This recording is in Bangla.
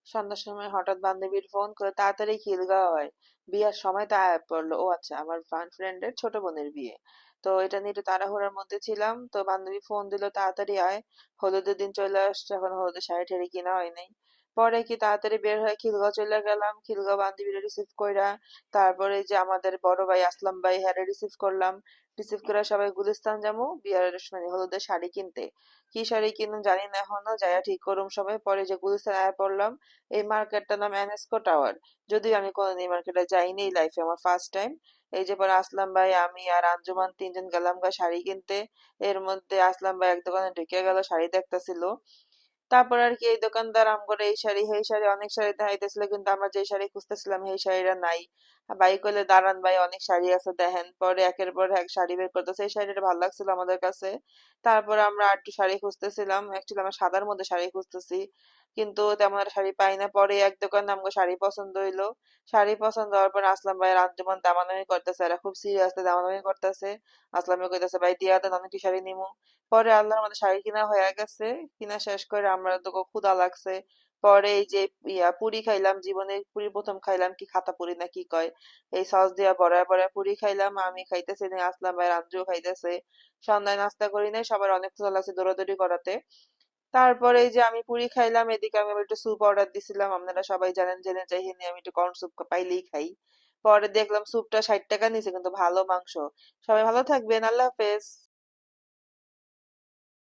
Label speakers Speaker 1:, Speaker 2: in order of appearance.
Speaker 1: সন্ধ্যার সময় হঠাৎ বান্ধবীর ফোন করে তাড়াতাড়ি খিলগাঁও হয়, বিয়ার সময় তা আয়া পড়লো। ও আচ্ছা, আমার ফ্রেন্ডের ছোট বোনের বিয়ে। তো এটা নিয়ে একটু তাড়াহুড়ার মধ্যে ছিলাম, তো বান্ধবী ফোন দিল তাড়াতাড়ি আয়, হলুদের দিন চলে আসছে, এখন হলুদের শাড়ি টাড়ি কিনা হয় নাই। পরে কি তাড়াতাড়ি বের হয়ে খিলগাঁও চলে গেলাম, খিলগাঁও বান্ধবীরা রিসিভ কইরা, তারপরে এই যে আমাদের বড় ভাই আসলাম ভাই হ্যারে রিসিভ করলাম। রিসিভ করে সবাই গুলিস্তান যাবো বিয়ার মানে হলুদের শাড়ি কিনতে। কি শাড়ি কিনুম জানি না এখনো, যাইয়া ঠিক করুম সবাই। পরে যে গুলিস্তান আয়া পড়লাম, এই মার্কেটটার নাম এনএসকো টাওয়ার। যদিও আমি কোনোদিন এই মার্কেটে যাইনি, লাইফে আমার ফার্স্ট টাইম। এই যে পরে আসলাম ভাই আমি আর আঞ্জুমান তিনজন গেলাম গা শাড়ি কিনতে। এর মধ্যে আসলাম ভাই এক দোকানে ঢুকে গেল, শাড়ি দেখতেছিল। তারপর আর কি এই দোকানদার আমগরে এই শাড়ি সেই শাড়ি অনেক শাড়ি দেখাইতেছিল, কিন্তু আমরা যে শাড়ি খুঁজতেছিলাম সেই শাড়িটা নাই। ভাই কইলে দাঁড়ান ভাই, অনেক শাড়ি আছে দেখেন। পরে একের পর এক শাড়ি বের করতেছে, এই শাড়িটা ভালো লাগছিল আমাদের কাছে। তারপরে আমরা আর একটু শাড়ি খুঁজতেছিলাম, অ্যাকচুয়ালি আমরা সাদার মধ্যে শাড়ি খুঁজতেছি, কিন্তু তেমন একটা শাড়ি পাই না। পরে এক দোকানে আমাকে শাড়ি পছন্দ হইলো। শাড়ি পছন্দ হওয়ার পর আসলাম ভাই আঞ্জুমান দামাদামি করতেছে, এরা খুব সিরিয়াসলি দামাদামি করতেছে। আসলামে কইতেছে ভাই দিয়া দেন, আমি কি শাড়ি নিমু। পরে আল্লাহর মধ্যে শাড়ি কিনা হয়ে গেছে। কিনা শেষ করে আমরা তো ক্ষুধা লাগছে। পরে এই যে পুরি খাইলাম, জীবনে পুরি প্রথম খাইলাম, কি খাতা পুরি না কি কয়, এই সস দিয়া বড়া বড়া পুরি খাইলাম। আমি খাইতেছি না, আসলাম ভাই রাঞ্জুও খাইতেছে। সন্ধ্যায় নাস্তা করি নাই, সবার অনেক ক্ষুধা লাগছে দৌড়াদৌড়ি করাতে। তারপরে এই যে আমি পুরি খাইলাম, এদিকে আমি আবার একটু স্যুপ অর্ডার দিছিলাম। আপনারা সবাই জানেন, জেনে যাইনি আমি একটু কর্ন স্যুপ পাইলেই খাই। পরে দেখলাম স্যুপটা 60 টাকা নিছে, কিন্তু ভালো মাংস। সবাই ভালো থাকবেন, আল্লাহ হাফেজ।